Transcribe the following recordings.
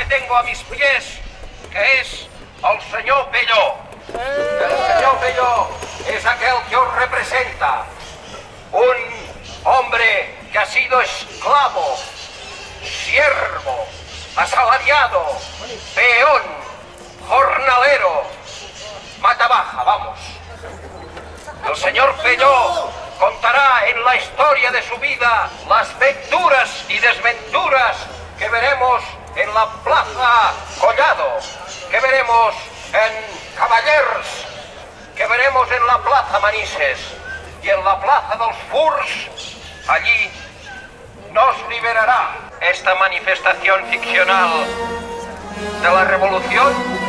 que tengo a mis pies, que es el señor Pelló. El señor Pelló es aquel que os representa. Un hombre que ha sido esclavo, siervo, asalariado, peón, jornalero, mata baja, vamos. El señor Pelló contará en la historia de su vida las venturas y desventuras que veremos en la Plaza Collado, que veremos en Cavallers, que veremos en la Plaza Manises y en la Plaza dels Furs. Allí nos liberará esta manifestación ficcional de la revolución.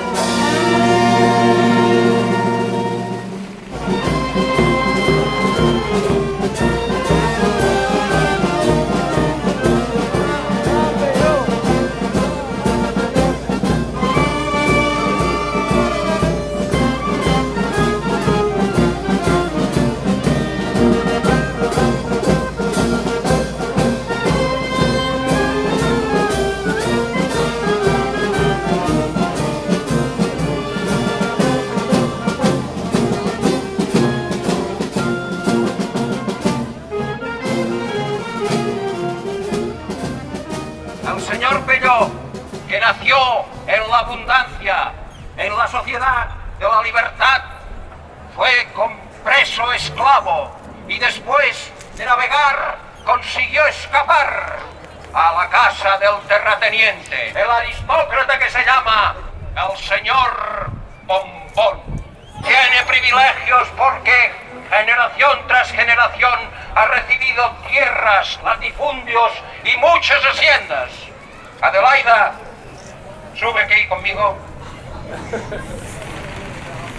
El señor Pelló, que nació en la abundancia, en la sociedad de la libertad, fue compreso esclavo y después de navegar consiguió escapar a la casa del terrateniente, el aristócrata que se llama el señor Bombón. Tiene privilegios porque generación tras generación ha recibido tierras, latifundios y muchas haciendas. Adelaida, sube aquí conmigo.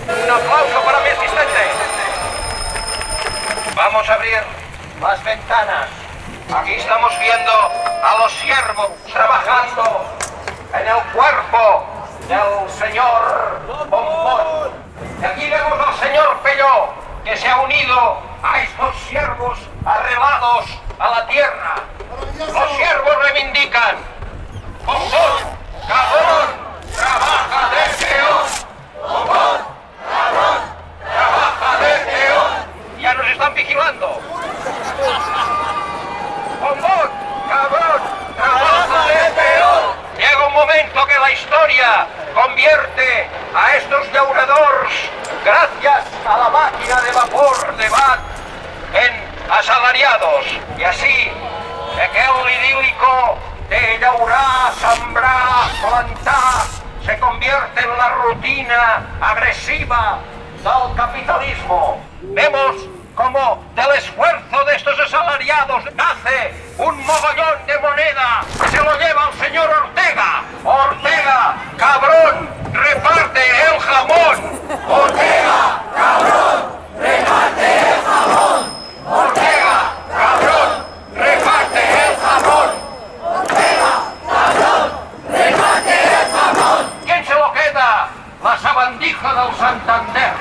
Un aplauso para mi asistente. Vamos a abrir las ventanas. Aquí estamos viendo a los siervos trabajando en el cuerpo del señor Bombón. Y aquí vemos al señor Pelló, que se ha unido a estos siervos arrelados a la tierra. Los siervos reivindican: Bombón, cabrón, trabaja de peón. Bombón, cabrón, trabaja de peón. Ya nos están vigilando. Bombón, cabrón, trabaja de peón. Llega un momento que la historia convierte a estos llauradors, gracias a la máquina de vapor de Watt, en asalariados. Y así, aquel idílico de llaurar, sembrar, plantar, se convierte en la rutina agresiva del capitalismo. Vemos como del esfuerzo de estos asalariados nace un mogollón de moneda que se lo lleva el señor Ortega. Ortega, cabrón, reparte el jamón. Ortega, cabrón, reparte el jamón. Ortega, cabrón, reparte el jamón. Ortega, cabrón, reparte el jamón. ¿Quién se lo queda? La sabandija del Santander.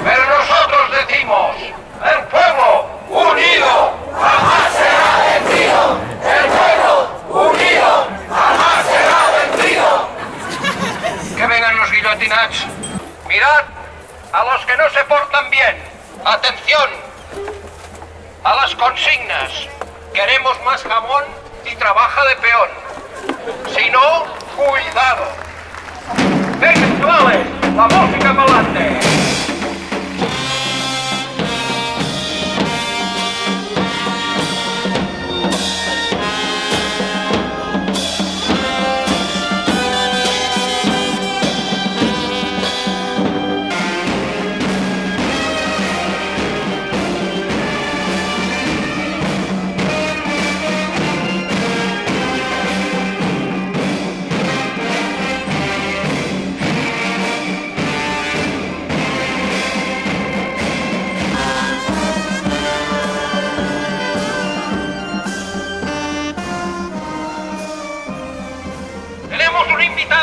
Pero nosotros decimos: el pueblo unido jamás será vencido. El pueblo unido jamás será vencido. Que vengan los guillotinats. Mirad a los que no se portan bien. Atención a las consignas. Queremos más jamón y trabaja de peón. Si no, cuidado. Venga, chavales, la música pa'lante.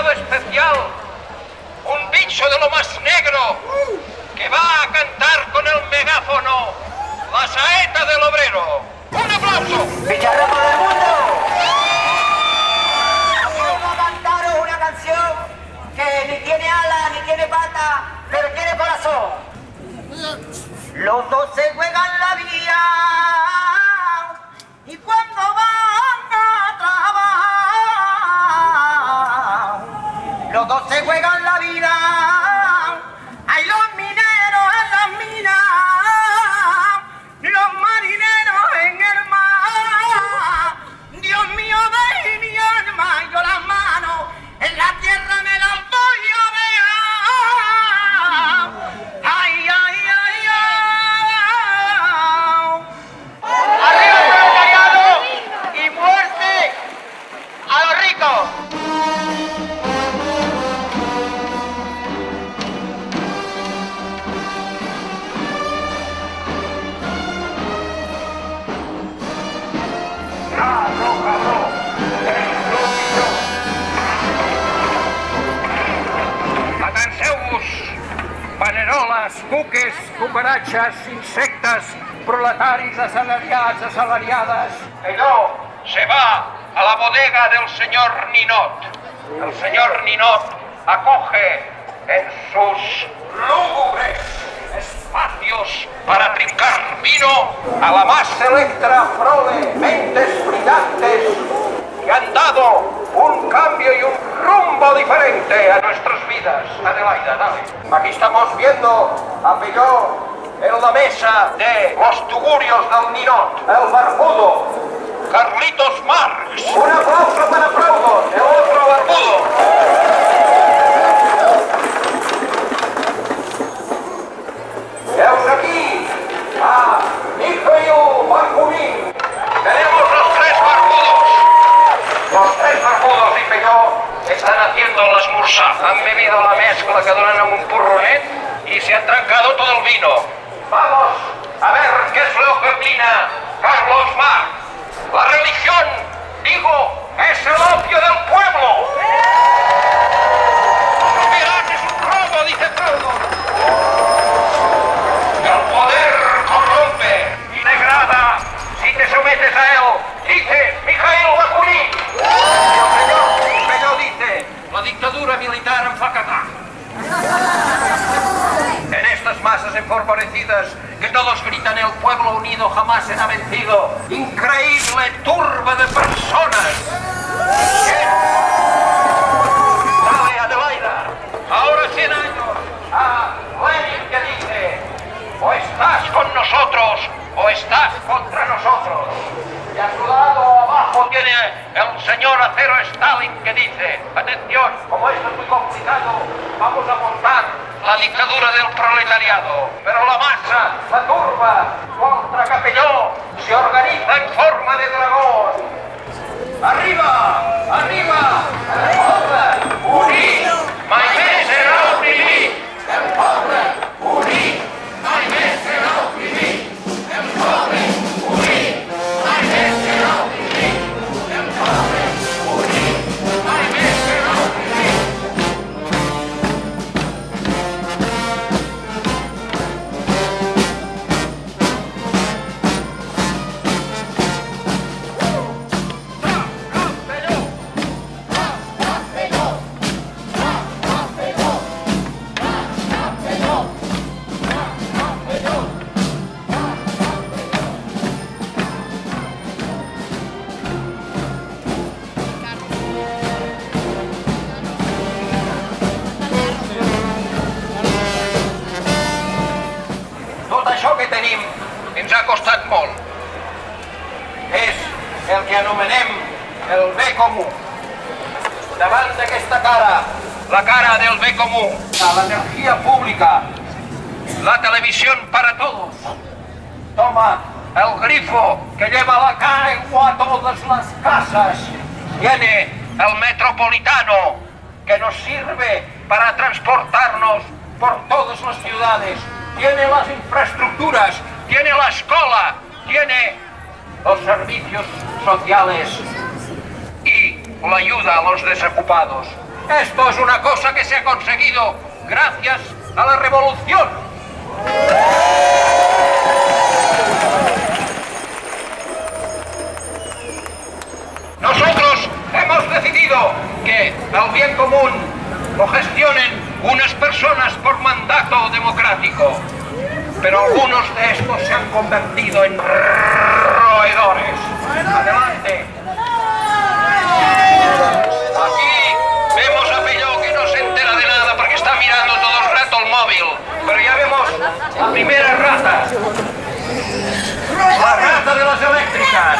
Especial, un bicho de lo más negro que va a cantar con el megáfono la saeta del obrero. ¡Un aplauso! ¡Bicharraco del mundo! Cabró, cabró. Atanseu-vos, paneroles, cuques, cucaratxes, insectes, proletaris assalariats, assalariades. Ellò se va a la bodega del señor Ninot. El señor Ninot acoge en sus lúgubres espacios para trincar vino a la más selecta prole mentes brillantes que han dado un cambio y un rumbo diferente a nuestras vidas. Adelaida, dale. Aquí estamos viendo a Pelló en la mesa de los tugurios del Ninot, el barbudo Carlitos Marx. Un aplauso para Aplaudos, el otro barbudo. Veus aquí a Mikhail Bakunin. Tenemos los tres barbudos. Los tres barbudos y Pelló están haciendo el esmorzar. Han bebido la mezcla que donen amb un porronet y se han trancado todo el vino. Vamos a ver qué es lo que opina Carlos Marx. La religión, digo, es el opio del pueblo. La propiedad es un robo, dice Frodo. El poder corrompe y degrada si te sometes a él, dice Mikhail Bakunin. Y el señor dice, la dictadura militar em fa cagar. En estas masas empobrecidas que todos gritan el pueblo unido jamás será vencido. Increíble turba de personas. Dale, Adelaida. Ahora 100 años. A Lenin que dice, o estás con nosotros o estás contra nosotros. Y a su lado abajo tiene el señor Acero Stalin que dice, atención, como esto es muy complicado, vamos a montar la dictadura del proletariado. Pero la masa, la turba, contra Capelló, se organiza en forma de dragón. ¡Arriba! ¡Arriba! ¡El poble! ¡Unit! ¡Mai més serà oprimit! ¡El poble! ¡Unit! ¡Mai més serà oprimit! ¡El poble! ¡Unit! ¡Mai més serà oprimit! ¡El poble! ¡Unit! ¡Mai més serà oprimit! Tot això que tenim ens ha costat molt. És el que anomenem el bé comú. Davant d'aquesta cara, la cara del bé comú, la energía pública, la televisión para todos, toma el grifo que lleva la agua a todas las casas, tiene el metropolitano que nos sirve para transportarnos por todas las ciudades, tiene las infraestructuras, tiene la escuela, tiene los servicios sociales y la ayuda a los desocupados. Esto es una cosa que se ha conseguido gracias a la revolución. Nosotros hemos decidido que el bien común lo gestionen unas personas por mandato democrático, pero algunos de estos se han convertido en roedores. Adelante. Aquí vemos a Pelló que no se entera de nada porque está mirando todo el rato el móvil, pero ya vemos la primera rata, la rata de las eléctricas.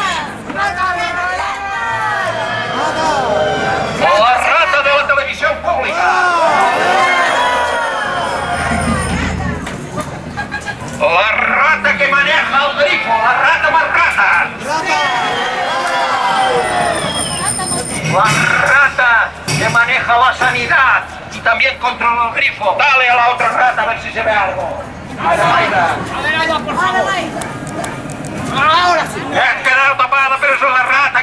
O la rata de la televisión pública. La rata que maneja el grifo, la rata más rata. La rata que maneja la sanidad y también controla el grifo. Dale a la otra rata a ver si se ve algo. Adelaida, por favor. Ahora sí. He quedado tapada, pero eso es la rata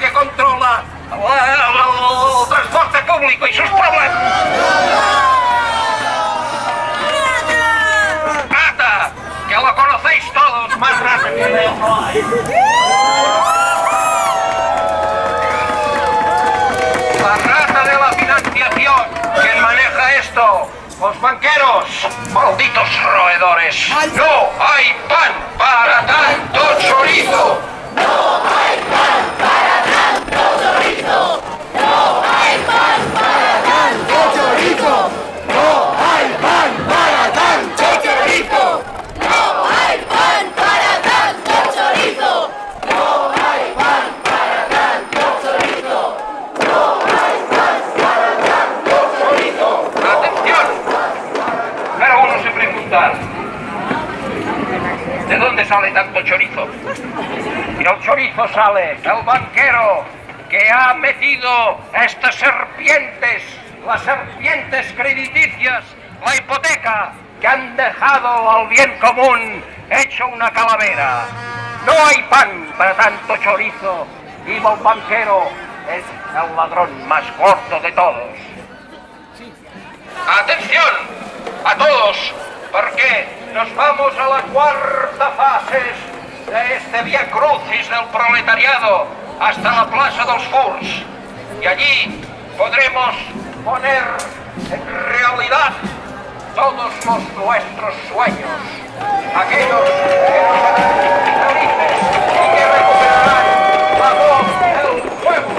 La rata de la financiación. ¿Quién maneja esto? Los banqueros. Malditos roedores. No hay pan para tanto chorizo. No hay pan para tanto chorizo. No hay pan para tanto chorizo. No hay pan para tanto chorizo. No hay pan para tanto chorizo. No hay pan para tanto chorizo. No hay pan para tanto chorizo. ¡Atención! Pero uno se pregunta, ¿de dónde sale tanto chorizo? Y el chorizo sale del banquero que ha metido estas serpientes, las serpientes crediticias, la hipoteca, que han dejado al bien común hecho una calavera. No hay pan para tanto chorizo y el banquero es el ladrón más gordo de todos. ¡Atención a todos! Porque nos vamos a la cuarta fase de este vía crucis del proletariado hasta la Plaza dels Furs. Y allí podremos poner en realidad todos nuestros sueños. Aquellos que nos harán felices y que recuperarán la voz del pueblo.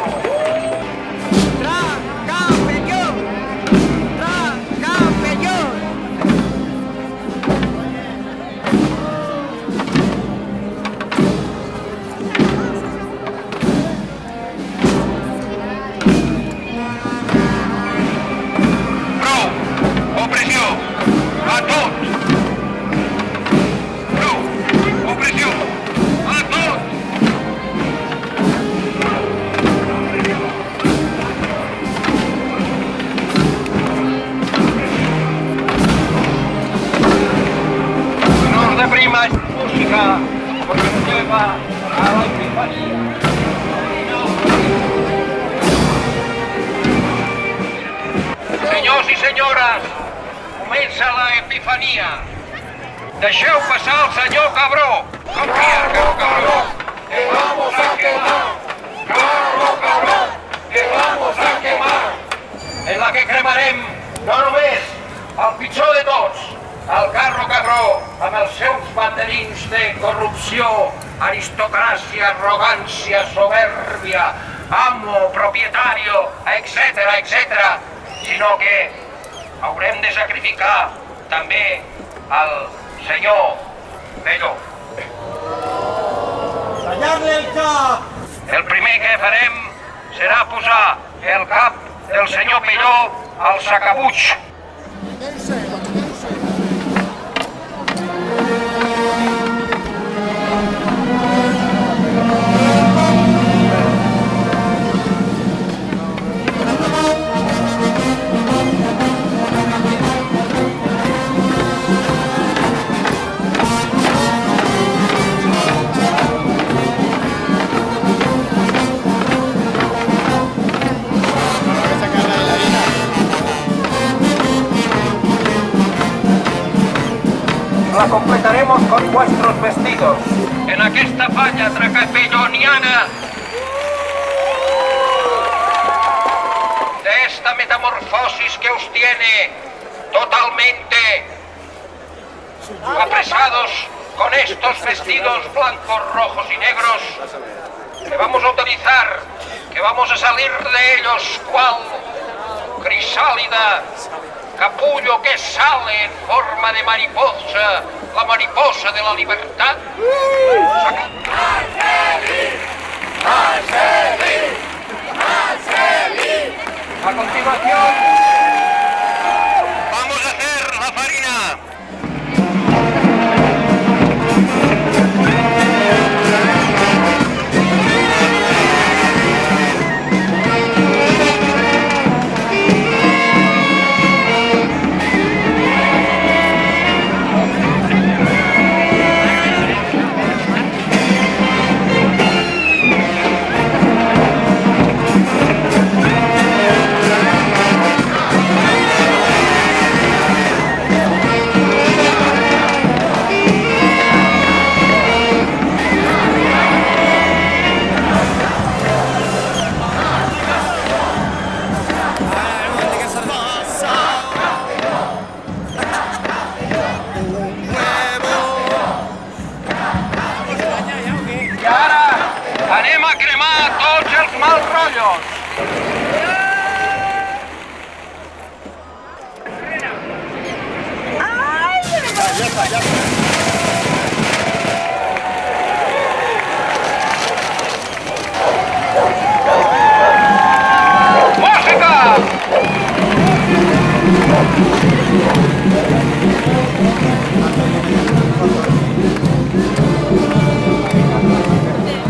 Música, porque nos lleva a la epifanía. Senyors i senyores, comença la epifania. Deixeu passar el senyor Cabró. Com que Cabró? ¡Que vamos a quemar! ¡Cabró! ¡Que vamos a quemar! En la que cremarem no només el pitjor de tots, el carro Cabró, amb els seus banderins de corrupció, aristocràcia, arrogància, soberbia, amo, propietario, etc., sinó que haurem de sacrificar també el senyor Pello. Tallar-li el cap! El primer que farem serà posar el cap del senyor Pelló al sacabuig. La completaremos con vuestros vestidos. En aquesta falla tracapelloniana de esta metamorfosis que os tiene totalmente apresados con estos vestidos blancos, rojos y negros que vamos a utilizar, que vamos a salir de ellos cual crisálida capullo que sale en forma de mariposa, la mariposa de la libertad. A continuación, vamos a hacer la farina. Tollos. ¡Música!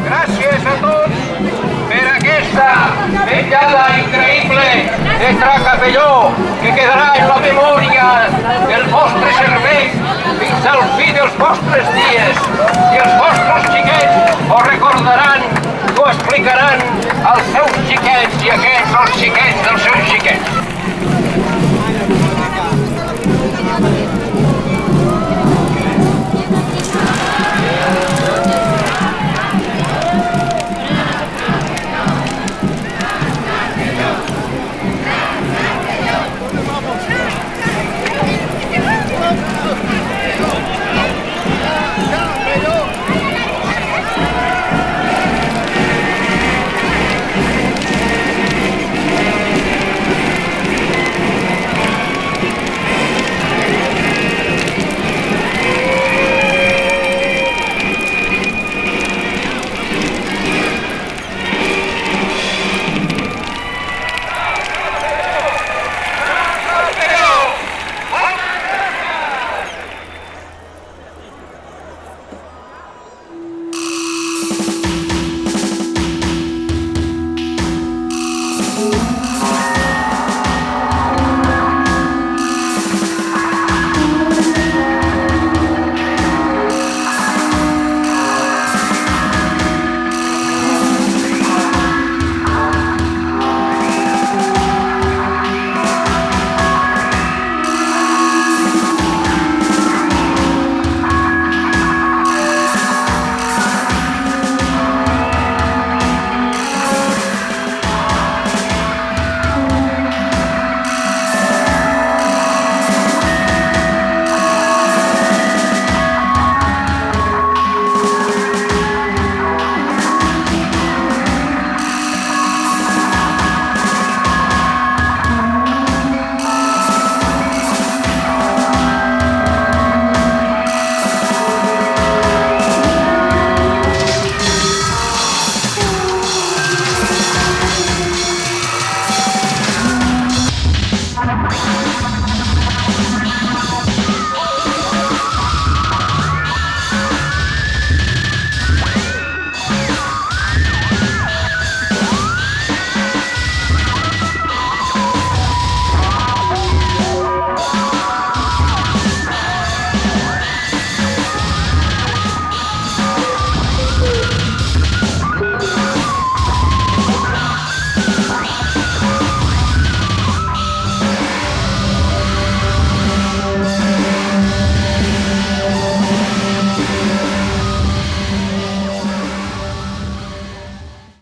Gràcies a tots per aquesta vetllada increïble de Tracapelló que quedarà en la memòria del vostre servei fins al fi dels vostres dies, i els vostres xiquets ho recordaran, ho explicaran als seus xiquets i aquests els xiquets dels seus xiquets.